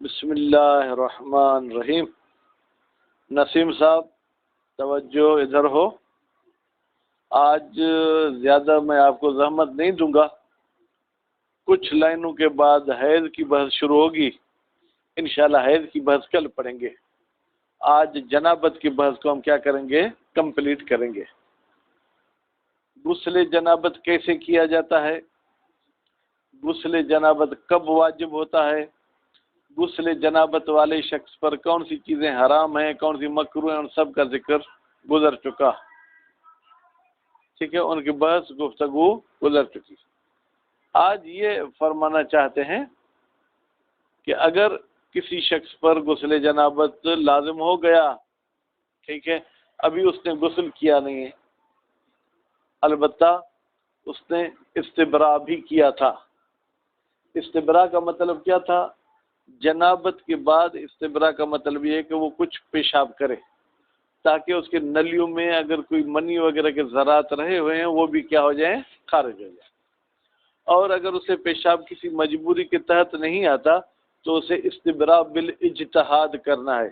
بسم اللہ الرحمن الرحیم۔ نسیم صاحب توجہ ادھر ہو، آج زیادہ میں آپ کو زحمت نہیں دوں گا، کچھ لائنوں کے بعد حیض کی بحث شروع ہوگی، انشاءاللہ حیض کی بحث کل پڑھیں گے۔ آج جنابت کی بحث کو ہم کیا کریں گے؟ کمپلیٹ کریں گے۔ غسل جنابت کیسے کیا جاتا ہے؟ غسل جنابت کب واجب ہوتا ہے؟ غسل جنابت والے شخص پر کون سی چیزیں حرام ہیں، کون سی مکروہ ہیں، ان سب کا ذکر گزر چکا، ٹھیک ہے، ان کی بحث گفتگو گزر چکی۔ آج یہ فرمانا چاہتے ہیں کہ اگر کسی شخص پر غسل جنابت لازم ہو گیا، ٹھیک ہے، ابھی اس نے غسل کیا نہیں ہے، البتہ اس نے استبراء بھی کیا تھا۔ استبراء کا مطلب کیا تھا؟ جنابت کے بعد استبراء کا مطلب یہ ہے کہ وہ کچھ پیشاب کرے تاکہ اس کے نلیوں میں اگر کوئی منی وغیرہ کے ذرات رہے ہوئے ہیں وہ بھی کیا ہو جائیں؟ خارج ہو جائیں۔ اور اگر اسے پیشاب کسی مجبوری کے تحت نہیں آتا تو اسے استبراء بالاجتہاد کرنا ہے۔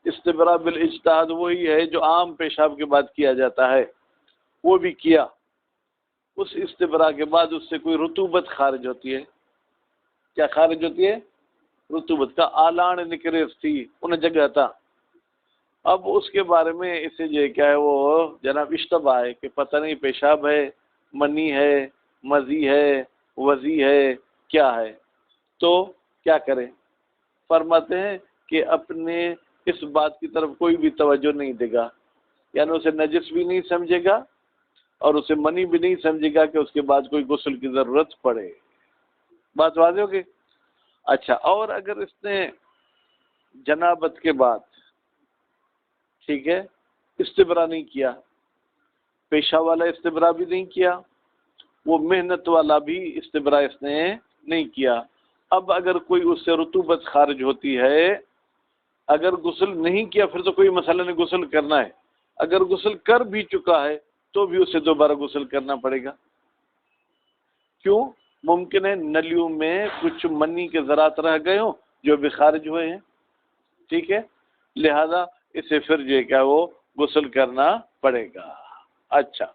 استبراء بالاجتہاد وہی ہے جو عام پیشاب کے بعد کیا جاتا ہے، وہ بھی کیا۔ اس استبراء کے بعد اس سے کوئی رطوبت خارج ہوتی ہے۔ کیا خارج ہوتی ہے؟ رطوبت کا آلان نکریس تھی ان جگہ تھا۔ اب اس کے بارے میں اسے جو کیا ہے وہ جناب اشتباہ ہے کہ پتہ نہیں پیشاب ہے، منی ہے، مزی ہے، وضی ہے، کیا ہے، تو کیا کریں؟ فرماتے ہیں کہ اپنے اس بات کی طرف کوئی بھی توجہ نہیں دے گا، یعنی اسے نجس بھی نہیں سمجھے گا اور اسے منی بھی نہیں سمجھے گا کہ اس کے بعد کوئی غسل کی ضرورت پڑے۔ بات واضح ہوگی؟ اچھا، اور اگر اس نے جنابت کے بعد، ٹھیک ہے، استبراء نہیں کیا، پیشہ والا استبراء بھی نہیں کیا، وہ محنت والا بھی استبراء اس نے نہیں کیا، اب اگر کوئی اس سے رطوبت خارج ہوتی ہے، اگر غسل نہیں کیا پھر تو کوئی مسئلہ نہیں، غسل کرنا ہے، اگر غسل کر بھی چکا ہے تو بھی اسے دوبارہ غسل کرنا پڑے گا۔ کیوں؟ ممکن ہے نلیوں میں کچھ منی کے ذرات رہ گئے ہوں جو بھی خارج ہوئے ہیں، ٹھیک ہے، لہذا اسے پھر جو ہے کیا وہ غسل کرنا پڑے گا۔ اچھا،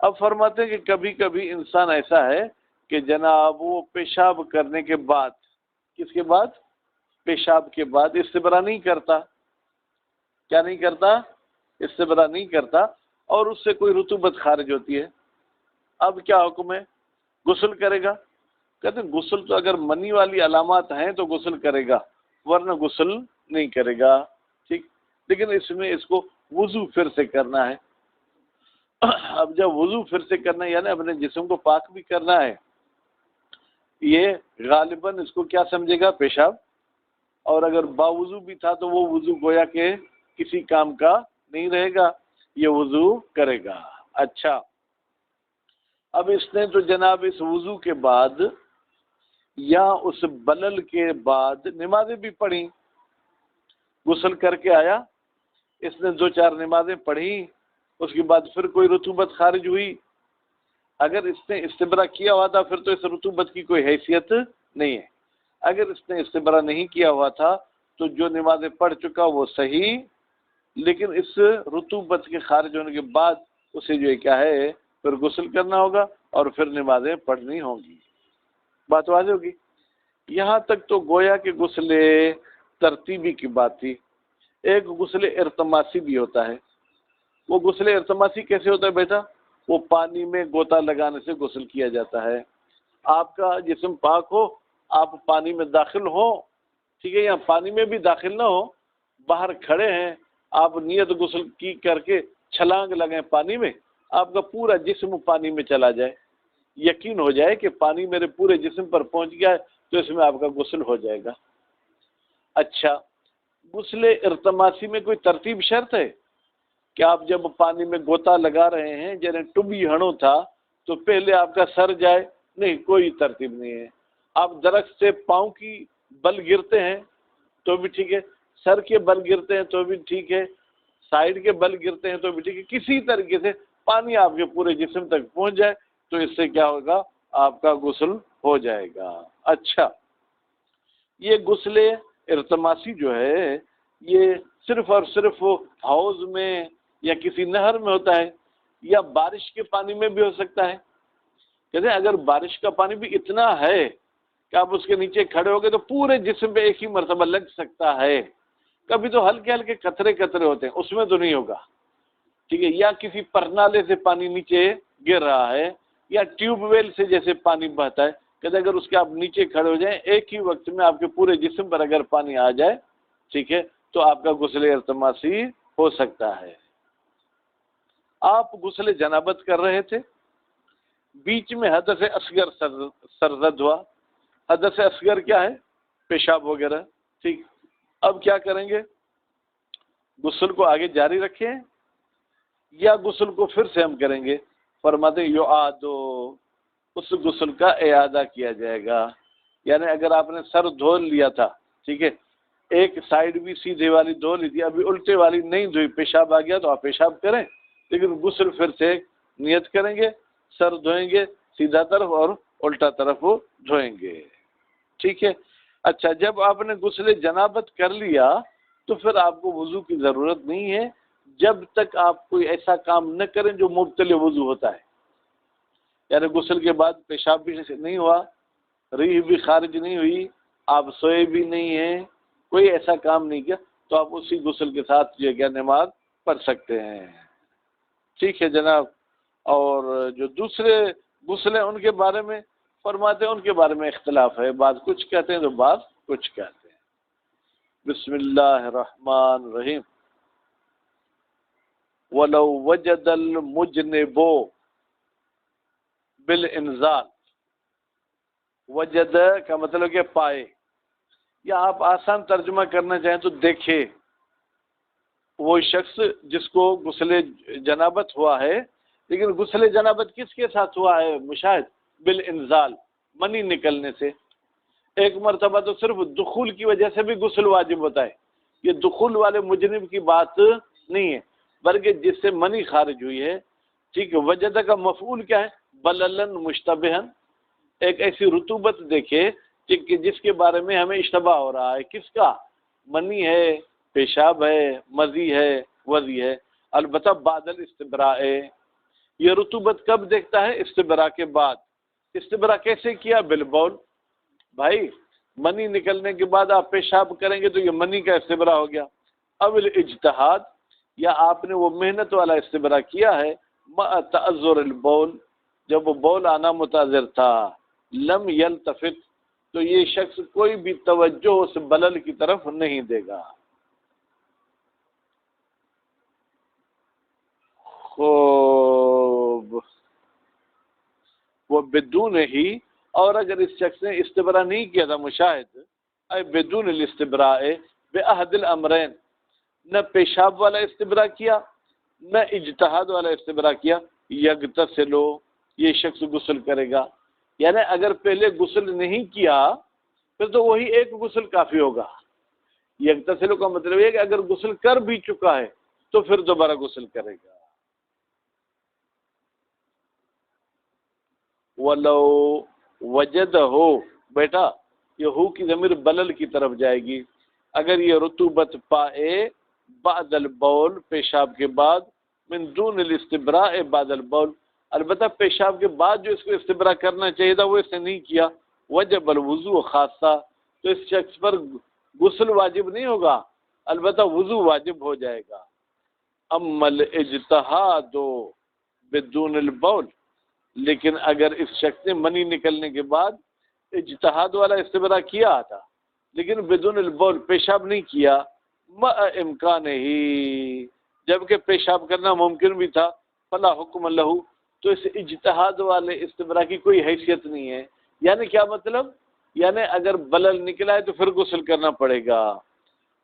اب فرماتے ہیں کہ کبھی کبھی انسان ایسا ہے کہ جناب وہ پیشاب کرنے کے بعد، کس کے بعد؟ پیشاب کے بعد استبراء نہیں کرتا۔ کیا نہیں کرتا؟ استبراء نہیں کرتا، اور اس سے کوئی رطوبت خارج ہوتی ہے۔ اب کیا حکم ہے؟ غسل کرے گا؟ کہتے ہیں غسل تو اگر منی والی علامات ہیں تو غسل کرے گا، ورنہ غسل نہیں کرے گا، ٹھیک، لیکن اس میں اس کو وضو پھر سے کرنا ہے۔ اب جب وضو پھر سے کرنا ہے یعنی اپنے جسم کو پاک بھی کرنا ہے، یہ غالباً اس کو کیا سمجھے گا؟ پیشاب، اور اگر باوضو بھی تھا تو وہ وضو گویا کہ کسی کام کا نہیں رہے گا، یہ وضو کرے گا۔ اچھا، اب اس نے تو جناب اس وضو کے بعد یا اس بلل کے بعد نمازیں بھی پڑھی، غسل کر کے آیا، اس نے 2-4 نمازیں پڑھی، اس کے بعد پھر کوئی رطوبت خارج ہوئی، اگر اس نے استبراء کیا ہوا تھا پھر تو اس رطوبت کی کوئی حیثیت نہیں ہے، اگر اس نے استبراء نہیں کیا ہوا تھا تو جو نمازیں پڑھ چکا وہ صحیح، لیکن اس رطوبت کے خارج ہونے کے بعد اسے جو ہے کیا ہے پھر غسل کرنا ہوگا اور پھر نمازیں پڑھنی ہوں گی۔ بات واضح ہوگی؟ یہاں تک تو گویا کہ غسل ترتیبی کی بات تھی۔ ایک غسل ارتماسی بھی ہوتا ہے۔ وہ غسل ارتماسی کیسے ہوتا ہے بیٹا؟ وہ پانی میں غوطہ لگانے سے غسل کیا جاتا ہے۔ آپ کا جسم پاک ہو، آپ پانی میں داخل ہو، ٹھیک ہے، یا پانی میں بھی داخل نہ ہو، باہر کھڑے ہیں، آپ نیت غسل کی کر کے چھلانگ لگائیں پانی میں، آپ کا پورا جسم پانی میں چلا جائے، یقین ہو جائے کہ پانی میرے پورے جسم پر پہنچ گیا ہے تو اس میں آپ کا غسل ہو جائے گا۔ اچھا، غسل ارتماسی میں کوئی ترتیب شرط ہے کہ آپ جب پانی میں غوطہ لگا رہے ہیں جیسے ٹبی ہنو تھا تو پہلے آپ کا سر جائے؟ نہیں، کوئی ترتیب نہیں ہے۔ آپ درخت سے پاؤں کی بل گرتے ہیں تو بھی ٹھیک ہے، سر کے بل گرتے ہیں تو بھی ٹھیک ہے، سائیڈ کے بل گرتے ہیں تو بھی ٹھیک ہے، کسی طریقے سے پانی آپ کے پورے جسم تک پہنچ جائے تو اس سے کیا ہوگا؟ آپ کا غسل ہو جائے گا۔ اچھا، یہ غسل ارتماسی جو ہے یہ صرف اور صرف حوض میں یا کسی نہر میں ہوتا ہے یا بارش کے پانی میں بھی ہو سکتا ہے؟ کہتے ہیں اگر بارش کا پانی بھی اتنا ہے کہ آپ اس کے نیچے کھڑے ہو گئے تو پورے جسم پہ ایک ہی مرتبہ لگ سکتا ہے، کبھی تو ہلکے ہلکے قطرے قطرے ہوتے ہیں، اس میں تو نہیں ہوگا، ٹھیک ہے، یا کسی پرنالے سے پانی نیچے گر رہا ہے یا ٹیوب ویل سے جیسے پانی بہتا ہے، کہتے ہیں اگر اس کے آپ نیچے کھڑے ہو جائیں ایک ہی وقت میں آپ کے پورے جسم پر اگر پانی آ جائے، ٹھیک ہے، تو آپ کا غسل ارتماسی ہو سکتا ہے۔ آپ غسل جنابت کر رہے تھے، بیچ میں حدث اصغر سرزد ہوا۔ حدث اصغر کیا ہے؟ پیشاب وغیرہ، ٹھیک، اب کیا کریں گے؟ غسل کو آگے جاری رکھیں یا غسل کو پھر سے ہم کریں گے؟ فرماتے یعادو، اس غسل کا اعادہ کیا جائے گا، یعنی اگر آپ نے سر دھو لیا تھا، ٹھیک ہے، ایک سائیڈ بھی سیدھے والی دھو لی تھی، ابھی الٹے والی نہیں دھوئی، پیشاب آ گیا تو آپ پیشاب کریں، لیکن غسل پھر سے نیت کریں گے، سر دھوئیں گے سیدھا طرف اور الٹا طرف دھوئیں گے، ٹھیک ہے۔ اچھا، جب آپ نے غسل جنابت کر لیا تو پھر آپ کو وضو کی ضرورت نہیں ہے جب تک آپ کوئی ایسا کام نہ کریں جو مبطل وضو ہوتا ہے، یعنی غسل کے بعد پیشاب بھی نہیں ہوا، ریح بھی خارج نہیں ہوئی، آپ سوئے بھی نہیں ہیں، کوئی ایسا کام نہیں کیا، تو آپ اسی غسل کے ساتھ یہ کیا نماز پڑھ سکتے ہیں، ٹھیک ہے جناب۔ اور جو دوسرے غسل ہیں ان کے بارے میں فرماتے ہیں ان کے بارے میں اختلاف ہے، بعض کچھ کہتے ہیں تو بعض کچھ کہتے ہیں۔ بسم اللہ الرحمن الرحیم۔ وَلَوْ وَجَدَ الْمُجْنِبُ بِالْإِنزَالِ، وجد کا مطلب کہ پائے، یا آپ آسان ترجمہ کرنا چاہیں تو دیکھے، وہ شخص جس کو غسل جنابت ہوا ہے، لیکن غسل جنابت کس کے ساتھ ہوا ہے مشاہد؟ بالانزال، منی نکلنے سے۔ ایک مرتبہ تو صرف دخول کی وجہ سے بھی غسل واجب ہوتا ہے، یہ دخول والے مجنب کی بات نہیں ہے، بلکہ جس سے منی خارج ہوئی ہے، ٹھیک ہے۔ وجدہ کا مفعول کیا ہے؟ بللن مشتبہن، ایک ایسی رطوبت دیکھے کہ جس کے بارے میں ہمیں اشتباہ ہو رہا ہے، کس کا؟ منی ہے، پیشاب ہے، مزی ہے، وضی ہے، البتہ بعد الاستبراء، یہ رطوبت کب دیکھتا ہے؟ استبراء کے بعد۔ استبراء کیسے کیا؟ بالبول، بھائی منی نکلنے کے بعد آپ پیشاب کریں گے تو یہ منی کا استبراء ہو گیا۔ اب الاجتہاد، یا آپ نے وہ محنت والا استبراء کیا ہے، مع تعذر البول، جب وہ بول آنا متعذر تھا، لم یلتفت، تو یہ شخص کوئی بھی توجہ اس بلل کی طرف نہیں دے گا۔ خوب، وہ بدون ہی، اور اگر اس شخص نے استبراء نہیں کیا تھا مشاہد، اے بدون الاستبراء بأحد الامرین، نہ پیشاب والا استبراء کیا نہ اجتہاد والا استبراء کیا، یغتسلو، یہ شخص غسل کرے گا، یعنی اگر پہلے غسل نہیں کیا پھر تو وہی ایک غسل کافی ہوگا۔ یغتسلو کا مطلب یہ کہ اگر غسل کر بھی چکا ہے تو پھر دوبارہ غسل کرے گا۔ وَلَوْ وَجَدَهُ، بیٹا یہ ہو کی ضمیر بلل کی طرف جائے گی، اگر یہ رطوبت پائے بعد البول، پیشاب کے بعد، من دون الاستبراء بعد البول، البتہ پیشاب کے بعد جو اس کو استبراء کرنا چاہیے تھا وہ اس نے نہیں کیا، وجب الوضوء خاصہ، تو اس شخص پر غسل واجب نہیں ہوگا، البتہ وضو واجب ہو جائے گا۔ اما الاجتہاد بدون البول، لیکن اگر اس شخص نے منی نکلنے کے بعد اجتہاد والا استبراء کیا تھا لیکن بدون البول، پیشاب نہیں کیا، مع امکان ہی، جبکہ پیشاب کرنا ممکن بھی تھا، فلا حکم لہ، تو اس اجتہاد والے استبراء کی کوئی حیثیت نہیں ہے۔ یعنی کیا مطلب؟ یعنی اگر بلل نکلا ہے تو پھر غسل کرنا پڑے گا۔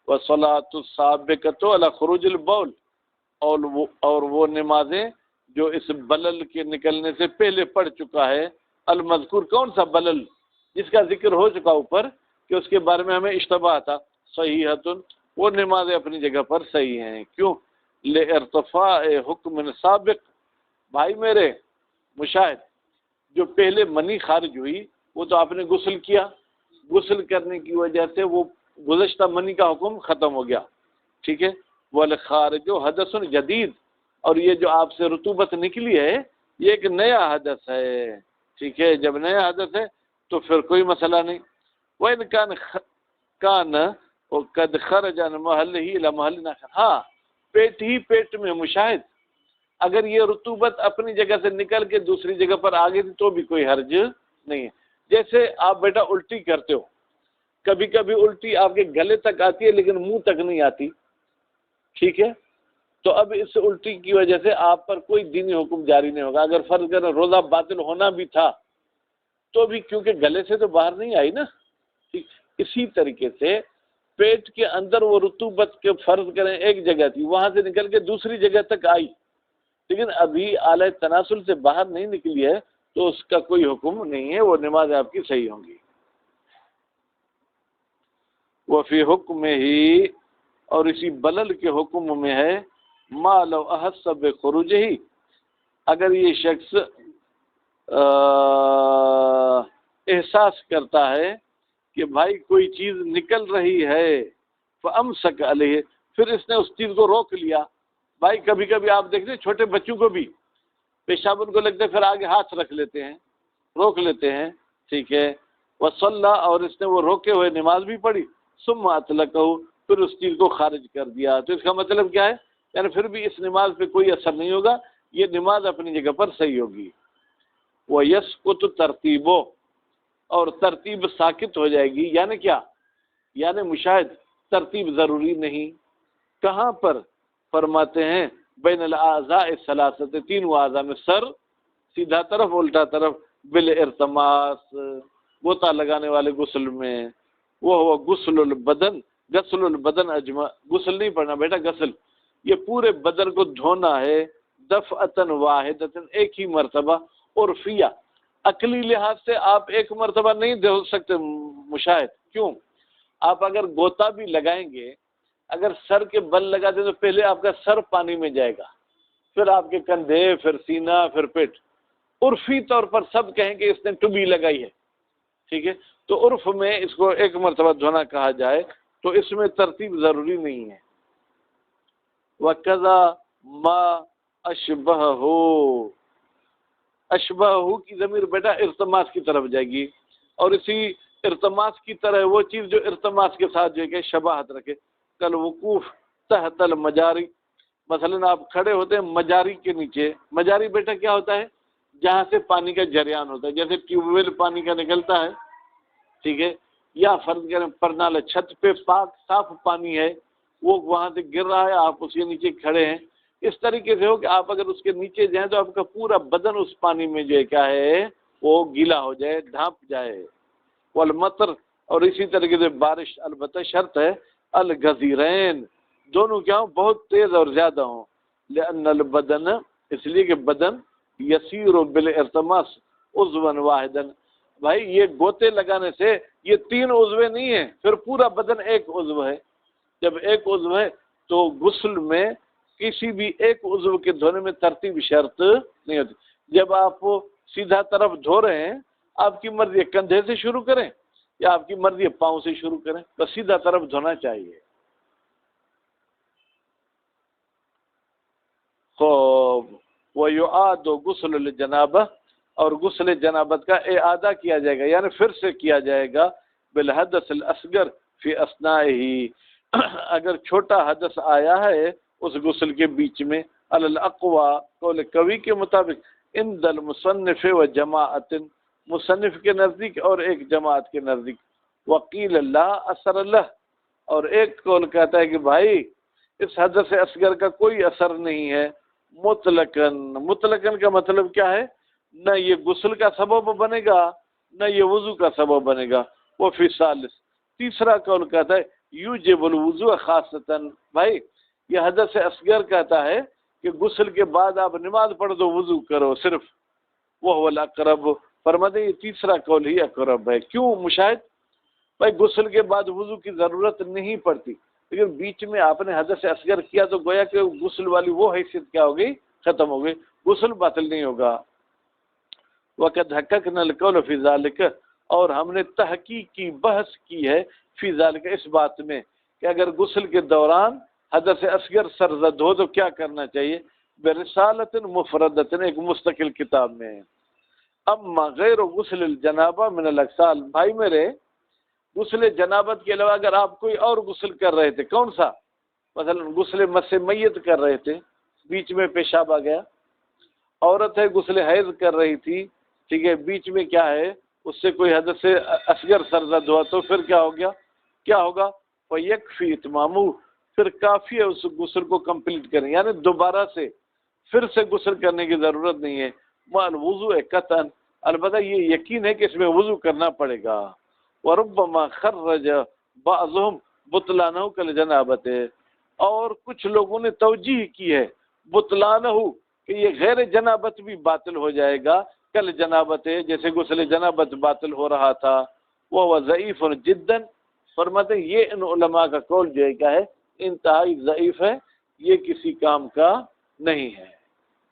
وَصَلَاةُ السَّابِقَةُ عَلَى خُرُوجِ الْبَوْلِ، اور وہ نمازیں جو اس بلل کے نکلنے سے پہلے پڑھ چکا ہے، المذکور، کون سا بلل؟ جس کا ذکر ہو چکا اوپر کہ اس کے بارے میں ہمیں اشتباہ تھا، صحیحۃ، وہ نمازیں اپنی جگہ پر صحیح ہیں، کیوں؟ لِارْتِفَاعِ حُکْمٍ سابق، بھائی میرے مشاہد، جو پہلے منی خارج ہوئی وہ تو آپ نے غسل کیا، غسل کرنے کی وجہ سے وہ گزشتہ منی کا حکم ختم ہو گیا، ٹھیک ہے. والخارج حدث جدید، اور یہ جو آپ سے رطوبت نکلی ہے یہ ایک نیا حدث ہے، ٹھیک ہے. جب نیا حدث ہے تو پھر کوئی مسئلہ نہیں. وَإِنْ كَانَ قَدْ خَرَجَ عَنْ مَحَلِّهِ إِلَى مَحَلٍّ آخَرٍ، ہاں پیٹ ہی پیٹ میں مشاہد اگر یہ رطوبت اپنی جگہ سے نکل کے دوسری جگہ پر آ گئی تھی تو بھی کوئی حرج نہیں ہے. جیسے آپ بیٹا الٹی کرتے ہو، کبھی کبھی الٹی آپ کے گلے تک آتی ہے لیکن منہ تک نہیں آتی، ٹھیک ہے. تو اب اس الٹی کی وجہ سے آپ پر کوئی دینی حکم جاری نہیں ہوگا. اگر فرض کریں روزہ باطل ہونا بھی تھا تو بھی کیونکہ گلے سے تو باہر نہیں آئی نا، ٹھیک. اسی طریقے سے پیٹ کے اندر وہ رطوبت کے فرض کریں ایک جگہ تھی، وہاں سے نکل کے دوسری جگہ تک آئی لیکن ابھی آلہ تناسل سے باہر نہیں نکلی ہے تو اس کا کوئی حکم نہیں ہے، وہ نماز آپ کی صحیح ہوں گی. وفی حکم ہی، اور اسی بلل کے حکم میں ہے ما لو احس بخروج ہی، اگر یہ شخص احساس کرتا ہے کہ بھائی کوئی چیز نکل رہی ہے، فامسک علیہ، پھر اس نے اس چیز کو روک لیا. بھائی کبھی کبھی آپ دیکھتے ہیں چھوٹے بچوں کو بھی پیشاب ان کو لگتا ہے پھر آگے ہاتھ رکھ لیتے ہیں، روک لیتے ہیں، ٹھیک ہے. وصلی، اور اس نے وہ روکے ہوئے نماز بھی پڑھی، ثم اطلقہ، پھر اس چیز کو خارج کر دیا. تو اس کا مطلب کیا ہے؟ یعنی پھر بھی اس نماز پہ کوئی اثر نہیں ہوگا، یہ نماز اپنی جگہ پر صحیح ہوگی. وَيَسْقُطُ ترتیبو، اور ترتیب ساکت ہو جائے گی. یعنی کیا؟ یعنی مشاہد ترتیب ضروری نہیں. کہاں پر؟ فرماتے ہیں بین الاعضاء الثلاثۃ، تین اعضاء میں، سر سیدھا طرف الٹا طرف، بالارتماس، غوطہ لگانے والے غسل میں، وہ غسل البدن، غسل البدن اجمع، غسل نہیں پڑھنا بیٹا، غسل یہ پورے بدن کو دھونا ہے، دفعتن واحدتن، ایک ہی مرتبہ. عرفیہ، عقلی لحاظ سے آپ ایک مرتبہ نہیں دھو سکتے مشاہد. کیوں؟ آپ اگر غوطہ بھی لگائیں گے، اگر سر کے بل لگا دیں تو پہلے آپ کا سر پانی میں جائے گا، پھر آپ کے کندھے، پھر سینہ، پھر پیٹ. عرفی طور پر سب کہیں کہ اس نے ٹبی لگائی ہے، ٹھیک ہے. تو عرف میں اس کو ایک مرتبہ دھونا کہا جائے تو اس میں ترتیب ضروری نہیں ہے. وَكَذَا مَا أَشْبَهُ، اشبہ کی ضمیر بیٹا ارتماس کی طرف جائے گی، اور اسی ارتماس کی طرح وہ چیز جو ارتماس کے ساتھ جو ہے کہ شباہت رکھے. کل وقوف تحت المجاری، مثلا آپ کھڑے ہوتے ہیں مجاری کے نیچے. مجاری بیٹا کیا ہوتا ہے؟ جہاں سے پانی کا جریان ہوتا ہے، جیسے ٹیوب ویل پانی کا نکلتا ہے، ٹھیک ہے، یا فرض کریں پرنالہ چھت پہ پاک صاف پانی ہے، وہ وہاں سے گر رہا ہے، آپ اس کے نیچے کھڑے ہیں. اس طریقے سے ہو کہ آپ اگر اس کے نیچے جائیں تو آپ کا پورا بدن اس پانی میں جو ہے کیا ہے وہ گیلا ہو جائے، ڈھانپ جائے. والمطر، اور اسی طریقے سے بارش، البتہ شرط ہے الغزیرین، دونوں کیا ہوں؟ بہت تیز اور زیادہ ہوں. لأن البدن، اس لیے کہ بدن یسیر بالارتماس عضوا واحدا، بھائی یہ گوتے لگانے سے یہ تین عضویں نہیں ہیں، پھر پورا بدن ایک عضو ہے. جب ایک عضو ہے تو غسل میں کسی بھی ایک عضو کے دھونے میں ترتیب شرط نہیں ہوتی. جب آپ سیدھا طرف دھو رہے ہیں، آپ کی مرضی ہے کندھے سے شروع کریں یا آپ کی مرضی ہے پاؤں سے شروع کریں، بس سیدھا طرف دھونا چاہیے. خوب، وَيُعَادُ غُسْلُ الْجَنَابَةِ، اور غسل جنابت کا اعادہ کیا جائے گا، یعنی پھر سے کیا جائے گا. بالحدث الاصغر فی اثنائہ، اگر چھوٹا حدث آیا ہے اس غسل کے بیچ میں، علی الاقوی، قول قوی کے مطابق، عند المصنف و جماعت، مصنف کے نزدیک اور ایک جماعت کے نزدیک. وقیل لا اثر لہ، اور ایک قول کہتا ہے کہ بھائی اس حدث اصغر کا کوئی اثر نہیں ہے. مطلقاً، مطلقاً کا مطلب کیا ہے؟ نہ یہ غسل کا سبب بنے گا نہ یہ وضو کا سبب بنے گا. وہ فی ثالث، تیسرا قول کہتا ہے یوجب الوضوء خاصتاً، بھائی یہ حدث اصغر کہتا ہے کہ غسل کے بعد آپ نماز پڑھ دو، وضو کرو صرف. وہ الاقرب، فرماتے ہیں یہ تیسرا قول ہی اقرب ہے. کیوں مشاہد؟ بھائی غسل کے بعد وضو کی ضرورت نہیں پڑتی، لیکن بیچ میں آپ نے حدث اصغر کیا تو گویا کہ غسل والی وہ حیثیت کیا ہو گئی؟ ختم ہو گئی، غسل باطل نہیں ہوگا. وقد حققنا القول فی ذلک، اور ہم نے تحقیق کی، بحث کی ہے فی ذالک، اس بات میں کہ اگر غسل کے دوران حدث اصغر سرزد ہو تو کیا کرنا چاہیے، برسالۃ مفردۃ، ایک مستقل کتاب میں۔ اما غیر غسل الجنابہ من الاغسال، بھائی میرے غسل جنابت کے علاوہ اگر آپ کوئی اور غسل کر رہے تھے، کون سا؟ مثلا غسل مس میت کر رہے تھے، بیچ میں پیشاب آ گیا، عورت ہے غسل حیض کر رہی تھی، ٹھیک ہے، بیچ میں کیا ہے اس سے کوئی حدث اصغر سرزد ہوا تو پھر کیا ہو گیا، کیا ہوگا، فیکفی اتمامہ، پھر کافی ہے اس غسل کو کمپلیٹ کریں، یعنی دوبارہ سے پھر سے غسل کرنے کی ضرورت نہیں ہے، مع الوضوء قطعاً، البتہ یہ یقین ہے کہ اس میں وضو کرنا پڑے گا۔ وربما خرج بعضهم بطلانہ کالجنابت، اور کچھ لوگوں نے توجیہ کی ہے بطلانہ کہ یہ غیر جنابت بھی باطل ہو جائے گا، کل جنابت جیسے غسل جنابت باطل ہو رہا تھا، وہ ضعیف جدا، فرماتے ہیں یہ ان علماء کا قول جو ہے کیا ہے، انتہائی ضعیف ہے، یہ کسی کام کا نہیں ہے۔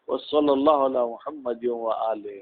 وصلی اللہ علی محمد و آلہ